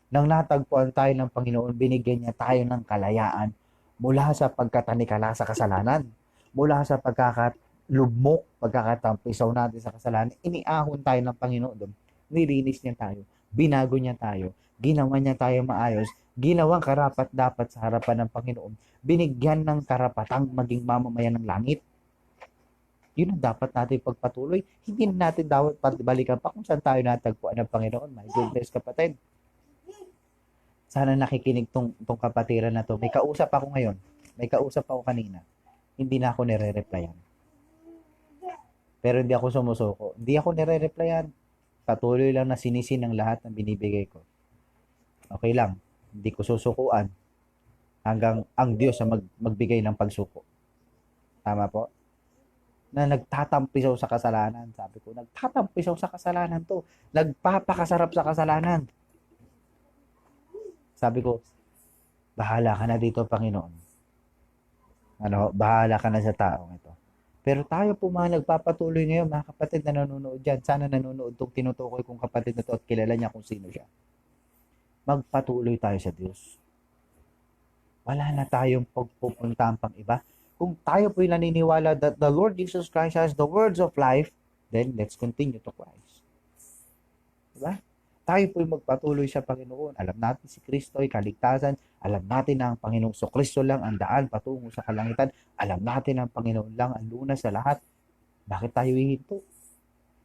Nang natagpuan tayo ng Panginoon, binigyan niya tayo ng kalayaan mula sa pagkatanikala sa kasalanan, mula sa pagkakalubmok, pagkakatampisaw natin sa kasalanan. Iniahon tayo ng Panginoon doon. Nilinis niya tayo, binago niya tayo, ginawa niya tayo maayos, ginawang karapat-dapat sa harapan ng Panginoon, binigyan ng karapatang maging mamamayan ng langit. Yun ang dapat natin pagpatuloy. Hindi na natin dapat balikan pa kung saan tayo natagpuan ng Panginoon. My goodness, kapatid. Sana nakikinig tong kapatiran na to. May kausap ako ngayon. May kausap ako kanina. Hindi na ako nire-replyan. Pero hindi ako sumusuko. Hindi ako nire-replyan. Patuloy lang na sinisin ng lahat ng binibigay ko. Okay lang. Hindi ko susukuan hanggang ang Diyos ang magbigay ng pagsuko. Tama po? Na nagtatampisaw sa kasalanan. Sabi ko, nagtatampisaw sa kasalanan to. Nagpapakasarap sa kasalanan. Sabi ko, bahala ka na dito, Panginoon. Bahala ka na sa taong ito. Pero tayo po mga nagpapatuloy ngayon, mga kapatid na nanonood dyan. Sana nanonood itong tinutukoy kong kapatid na to at kilala niya kung sino siya. Magpatuloy tayo sa Diyos. Wala na tayong pagpupuntahan pang iba. Kung tayo po'y naniniwala that the Lord Jesus Christ has the words of life, then let's continue to Christ. Diba? Tayo po'y magpatuloy sa Panginoon. Alam natin si Kristo ay kaligtasan. Alam natin na ang Panginoong Kristo lang ang daan patungo sa kalangitan. Alam natin na ang Panginoon lang ang lunas sa lahat. Bakit tayo hihinto?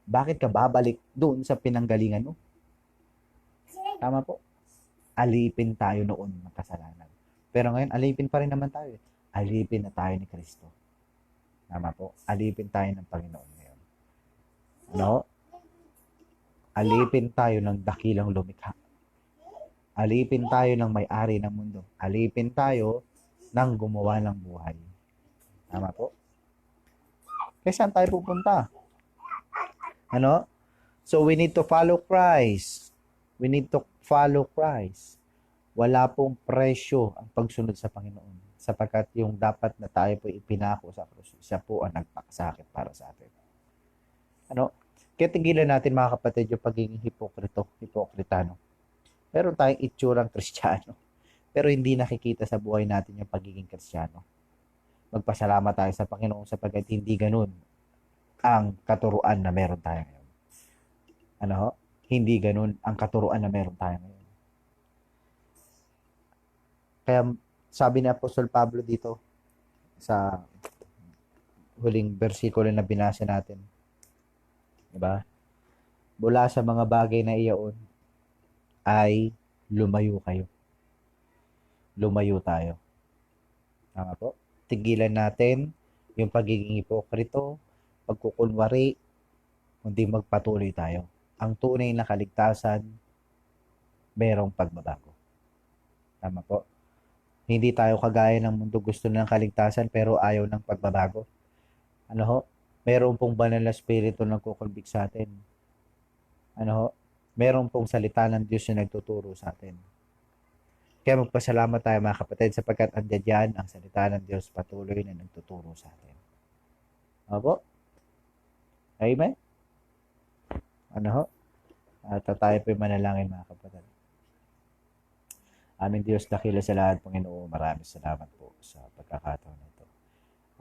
Bakit ka babalik doon sa pinanggalingan mo? Tama po. Alipin tayo noon ng kasalanan. Pero ngayon, alipin pa rin naman tayo. Alipin na tayo ni Kristo. Tama po. Alipin tayo ng Panginoon ngayon. Alipin tayo ng dakilang lumikha. Alipin tayo ng may-ari ng mundo. Alipin tayo ng gumawa ng buhay. Tama po? Kaya saan tayo pupunta? So we need to follow Christ. We need to follow Christ. Wala pong presyo ang pagsunod sa Panginoon. Sapagkat yung dapat na tayo po ipinako sa krus, siya po ang nagpakasakit para sa atin. Kaya tigilan natin mga kapatid yung pagiging hipokritano. Meron tayong itsurang Kristiyano, pero hindi nakikita sa buhay natin yung pagiging Kristiyano. Magpasalamat tayo sa Panginoon sapagkat hindi ganun ang katuruan na meron tayo ngayon. Hindi ganun ang katuruan na meron tayo ngayon. Kaya sabi ni Apostol Pablo dito sa huling bersikulo na binasa natin, diba? Mula sa mga bagay na iyon ay lumayo kayo. Lumayo tayo. Tama po? Tigilan natin yung pagiging hipokrito, pagkukunwari, kundi magpatuloy tayo. Ang tunay na kaligtasan, merong pagbabago. Tama po? Hindi tayo kagaya ng mundo gusto ng kaligtasan pero ayaw ng pagbabago. Ano ho? Meron pong banal na spirito nagkukulbik sa atin. Ano ho? Meron pong salita ng Diyos na nagtuturo sa atin. Kaya magpasalamat tayo mga kapatid sapagkat andyan dyan ang salita ng Diyos patuloy na nagtuturo sa atin. Opo? Amen? Ano ho? At tayo po manalangin mga kapatid. Aming Diyos, dakila sa lahat, Panginoon, maraming salamat po sa pagkakataon na ito.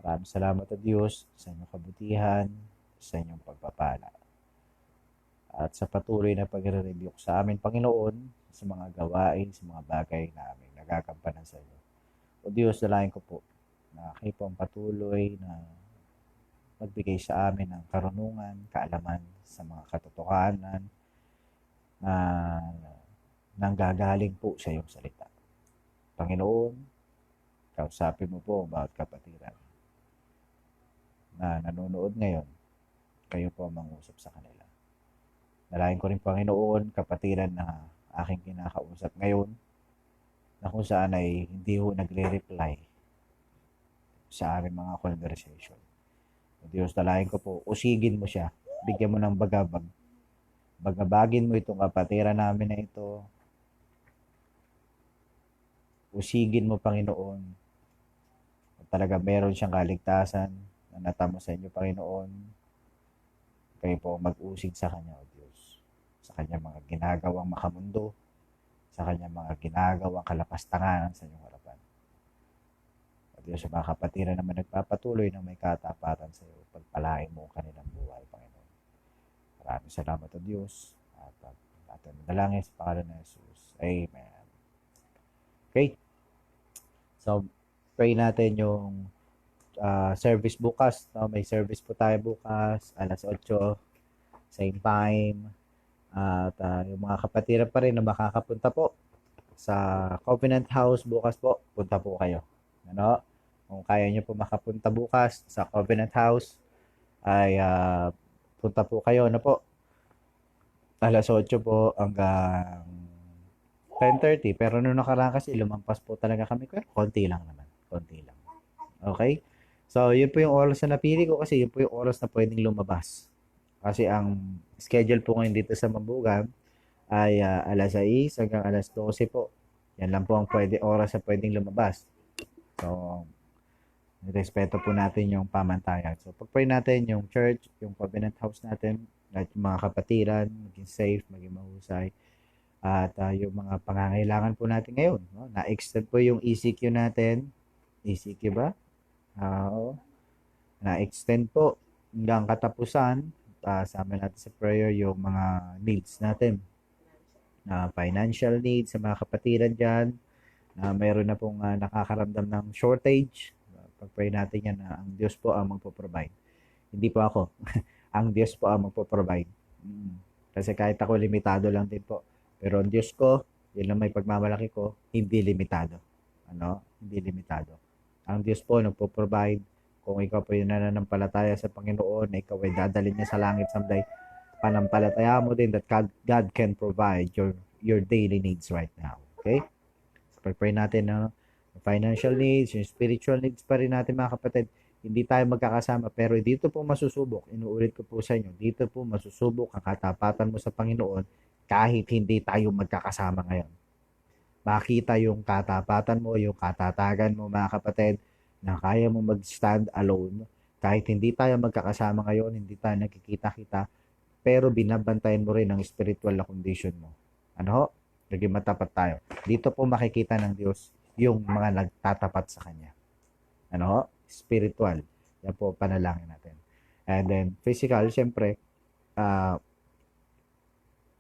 Maraming salamat at Diyos sa inyong kabutihan, sa inyong pagpapala. At sa patuloy na pagre-review sa amin, Panginoon, sa mga gawain, sa mga bagay na aming nagagampanan sa iyo. O Diyos, dalayan ko po na kayo po ang patuloy na magbigay sa amin ng karunungan, kaalaman sa mga katotohanan na nanggagaling po sa iyong salita. Panginoon, kausapin mo po ang bawat kapatiran na nanonood ngayon, kayo po ang mangusap sa kanila. Dalayan ko rin, Panginoon, kapatiran na aking kinakausap ngayon na kung saan ay hindi ho nagre-reply sa aming mga conversation. O Diyos, dalayan ko po, usigin mo siya. Bigyan mo ng bagabagin mo itong kapatiran namin na ito. Usigin mo, Panginoon, kung talaga meron siyang kaligtasan na natamo sa inyo, Panginoon, kayo po mag-usig sa kanya, O Diyos, sa kanya mga ginagawang makamundo, sa kanya mga ginagawang kalapastangan sa inyong harapan. O Diyos, sa mga kapatiran naman nagpapatuloy na may katapatan sa iyo, pagpalain mo ang kanilang buhay, Panginoon. Maraming salamat, O Diyos, at ating dalangin sa pangalan ng Jesus. Amen. Okay, so pray natin yung service bukas. No? May service po tayo bukas, alas 8, same time. At yung mga kapatiran pa rin na makakapunta po sa Covenant House bukas po, punta po kayo. Ano? Kung kaya nyo po makapunta bukas sa Covenant House, ay punta po kayo. Ano po? Alas 8 po hanggang 10:30. Pero nung nakaraan kasi lumampas po talaga kami. Konti lang naman. Konti lang. Okay? So, yun po yung oras na napili ko kasi yun po yung oras na pwedeng lumabas. Kasi ang schedule po ngayon dito sa Mambugan ay alas 6 hanggang alas 12 po. Yan lang po ang oras na pwedeng lumabas. So, respeto po natin yung pamantayan. So, pag-pray natin yung church, yung covenant house natin, at yung mga kapatiran, maging safe, maging mahusay. At yung mga pangangailangan po natin ngayon. No? Na-extend po yung ECQ natin. ECQ ba? Oo. Na-extend po hanggang katapusan. Sama natin sa prayer yung mga needs natin. Financial needs sa mga kapatiran dyan. Mayroon na pong nakakaramdam ng shortage. Pag-pray natin yan na ang Diyos po ang magpo-provide. Hindi po ako. Ang Diyos po ang magpo-provide. Kasi kahit ako limitado lang din po. Pero ang Diyos ko, yun lang may pagmamalaki ko, hindi limitado. Ano? Hindi limitado. Ang Diyos po nagpo-provide. Kung ikaw po yung nananampalataya sa Panginoon, na ikaw ay dadalhin niya sa langit someday, panampalataya mo din that God can provide your daily needs right now. Okay? So, pray natin na financial needs, yung spiritual needs pa rin natin mga kapatid. Hindi tayo magkakasama pero dito po masusubok. Inuulit ko po sa inyo, dito po masusubok ang katapatan mo sa Panginoon kahit hindi tayo magkakasama ngayon. Makita yung katapatan mo, yung katatagan mo mga kapatid na kaya mo mag-stand alone kahit hindi tayo magkakasama ngayon, hindi tayo nagkikita-kita, pero binabantayan mo rin ang spiritual na condition mo. Ano ho? Naging matapat tayo. Dito po makikita ng Diyos yung mga nagtatapat sa Kanya. Ano ho? Spiritual. Yan po panalangin natin. And then, physical, syempre,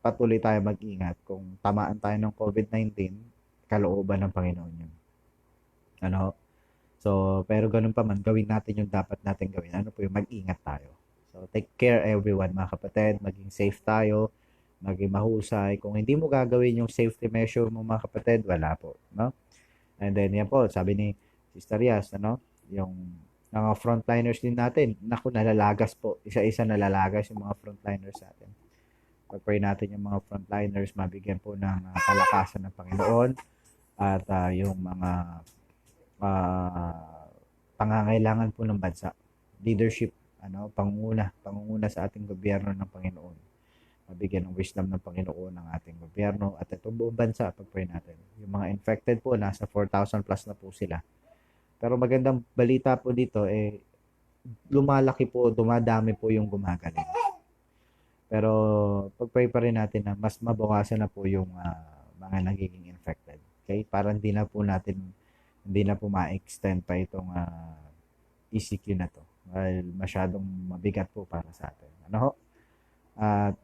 patuloy tayo mag-ingat. Kung tamaan tayo ng COVID-19, kalooban ng Panginoon yun. Ano ho? So, pero ganun pa man, gawin natin yung dapat natin gawin. Ano po yung mag-ingat tayo. So, take care everyone mga kapatid. Maging safe tayo. Maging mahusay. Kung hindi mo gagawin yung safety measure mo mga kapatid, wala po. No? And then, yan po, sabi ni Sister Yas, ano? Yung mga frontliners din natin. Naku, nalalagas po. Isa-isa nalalagas yung mga frontliners natin. Pag-pray natin yung mga frontliners, mabigyan po ng kalakasan ng Panginoon. at yung mga ah, pangangailangan po ng bansa. Leadership, pangunguna sa ating gobyerno ng Panginoon. Mabigyan ng wisdom ng Panginoon ng ating gobyerno at itong buong bansa, pag-pray natin. Yung mga infected po, nasa 4,000 plus na po sila. Pero magandang balita po dito, lumalaki po, dumadami po yung gumagaling. Pero pag-pray pa rin natin na mas mabawasan na po yung mga nagiging infected. Okay? Para hindi na po ma-extend pa itong ECQ na to. Dahil masyadong mabigat po para sa atin. Ano ho? At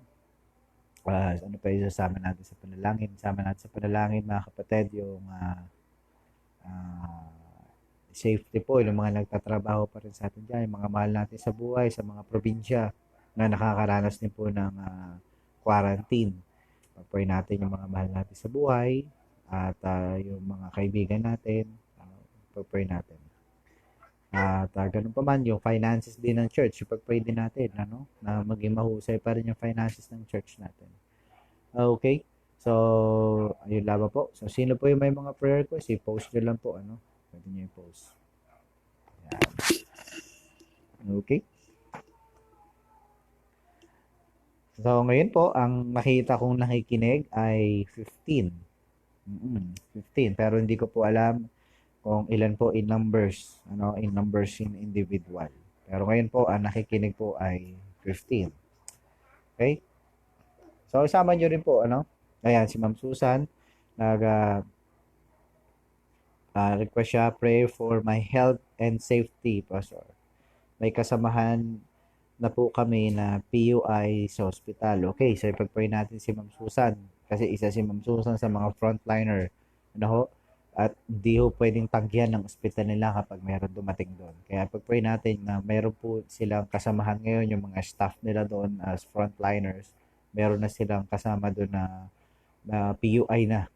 ano pa yung sasama natin sa panalangin? Sama natin sa panalangin mga kapatid yung safety po yung mga nagtatrabaho pa rin sa atin dyan, yung mga mahal natin sa buhay, sa mga probinsya na nakakaranas din po ng quarantine. Pag-pray natin yung mga mahal natin sa buhay at yung mga kaibigan natin, pag-pray natin. At ganun pa man, yung finances din ng church, pag-pray din natin, na maging mahusay pa rin yung finances ng church natin. Okay? So, ayun lamang po. So, sino po yung may mga prayer request, i-post nyo lang po, pwede nyo i-post. Yan. Okay? So, ngayon po, ang nakita kong nakikinig ay 15. 15. Pero hindi ko po alam kung ilan po in numbers, in numbers in individual. Pero ngayon po, ang nakikinig po ay 15. Okay? So, isama nyo rin po, Ayan, si Ma'am Susan, request siya, pray for my health and safety, Pastor. May kasamahan na po kami na PUI sa hospital. Okay, so ipag-pray natin si Ma'am Susan. Kasi isa si Ma'am Susan sa mga frontliner. At di ho pwedeng tagyan ng ospital nila kapag meron dumating doon. Kaya pag-pray natin na meron po silang kasamahan ngayon, yung mga staff nila doon as frontliners, meron na silang kasama doon na PUI na.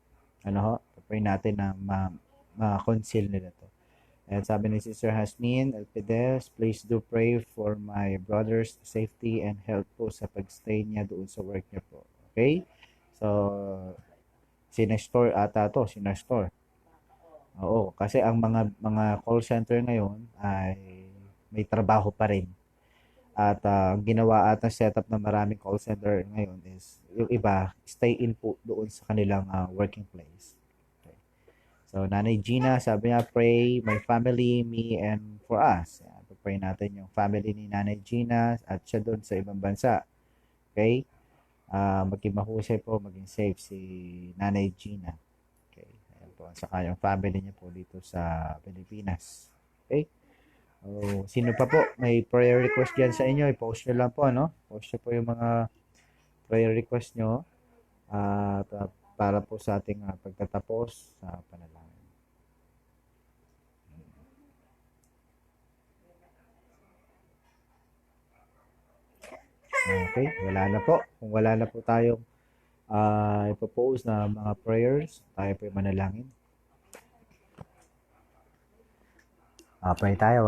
Pag-pray natin na ma-conceal nila to. And sabi ni Sister Hasmin Elpides, please do pray for my brother's safety and health po sa pagstay niya doon sa work niya po. Okay? So, si Nestor ata to, si Nestor. Oo, kasi ang mga call center ngayon ay may trabaho pa rin. At ginawa ata setup ng maraming call center ngayon is yung iba stay in po doon sa kanilang working place. Okay. So, Nanay Gina, sabi niya, pray my family, me, and for us. Pray natin yung family ni Nanay Gina at siya doon sa ibang bansa. Okay? Maging mahusay po, maging safe si Nanay Gina. Okay? Ayan po. Saka yung family niya po dito sa Pilipinas. Okay? Sino pa po? May prayer request dyan sa inyo. I-post nyo lang po, Post nyo po yung mga prayer request nyo. At para po sa ating pagtatapos sa panalangin. Okay, wala na po. Kung wala na po tayong ipopose na mga prayers, tayo po yung manalangin. Pray tayo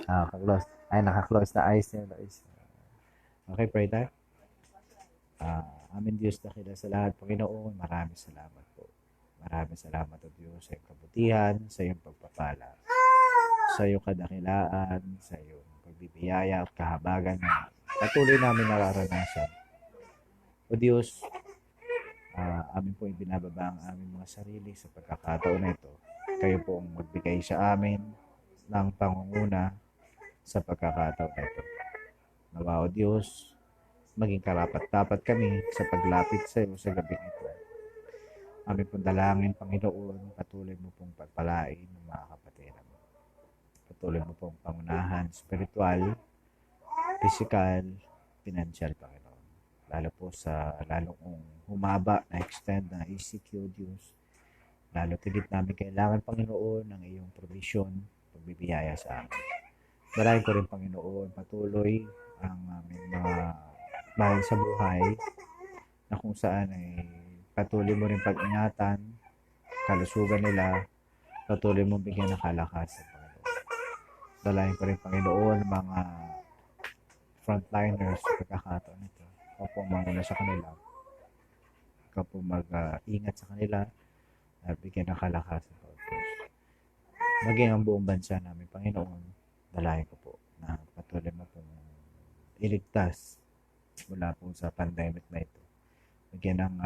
naka-close. Naka-close na eyes niya. Okay, pray tayo. Amin Diyos, dakila sa lahat, Panginoon, maraming salamat po. Maraming salamat o Diyos sa iyong kabutihan, sa iyong pagpapala, sa iyong kadakilaan, sa iyong pagbibiyaya at kahabagan na patuloy namin nararanasan. O Diyos, amin po yung binababa ang aming mga sarili sa pagkakataon na ito. Kayo po ang magbigay sa amin ng pangunguna sa pagkakataon na ito. Nawa o Diyos, maging karapat-dapat kami sa paglapit sa iyo sa gabing ito. Amin pong dalangin, Panginoon, patuloy mo pong pagpalain ng mga kapatiran. Patuloy mo pong pangunahan, spiritual, physical, financial, Panginoon. Lalo po sa lalong humaba na extend na ECQ, Diyos. Lalo tigit namin kailangan, Panginoon, ng iyong provision, pagbibiyaya sa amin. Dalayan ko rin, Panginoon, patuloy ang aming mga mahal sa buhay na kung saan ay patuloy mo rin pag-ingatan, kalusugan nila, patuloy mo bigyan ng kalakasan, Panginoon. Dalayan ko rin, Panginoon, mga frontliners sa pagkakataon nito. Opo, manguna sa kanila. ikaw po mag-ingat sa kanila at bigyan ng kalakasan po. Maging ang buong bansa namin, Panginoon, dalayan ko po na patuloy mo pong iligtas mula po sa pandemic na ito. Bigyan ng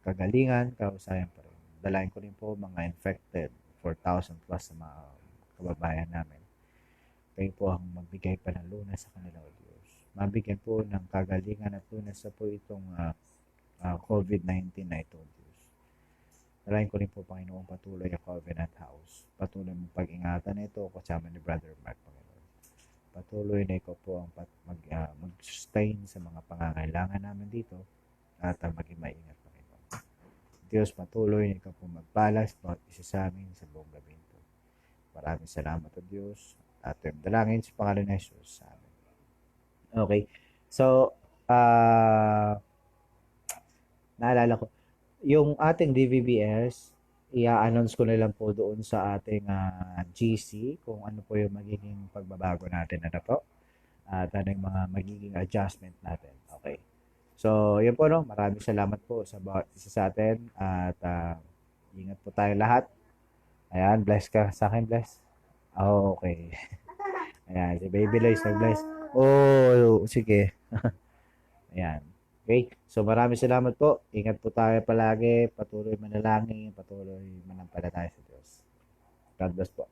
kagalingan, kahusayan pa rin. Dalayan ko rin po mga infected, 4,000 plus sa mga kababayan namin. Kayo po ang magbigay pa ng lunas sa kanila, O Diyos. Mabigyan po ng kagalingan at lunas sa po itong COVID-19 na ito, O Diyos. Dalayan ko rin po, Panginoon, patuloy ang Covenant House. Patuloy mong pag-ingatan ito kasama ni Brother Mark, Panginoon. Patuloy na ikaw po ang mag-sustain sa mga pangangailangan namin dito at maging maingat, Panginoon. Diyos, patuloy na ikaw po magpalas bawat isa sa amin sa buong gabi ito. Maraming salamat, O Diyos. At yung dalangin sa pangalan ni Jesus sa amin. Okay. So, naalala ko, yung ating DVBS, i-announce ko na lang po doon sa ating GC kung ano po yung magiging pagbabago natin na po at ano yung mga magiging adjustment natin. Okay. So, yun po, no? Maraming salamat po sa bawat isa sa atin at ingat po tayo lahat. Ayan, bless ka sa akin, bless. Oh, okay. Ayan, si Baby Lois nag-bless. Oh, sige. Ayan. Okay? So maraming salamat po. Ingat po tayo palagi. Patuloy manalangin. Patuloy manampalataya sa Diyos. God bless po.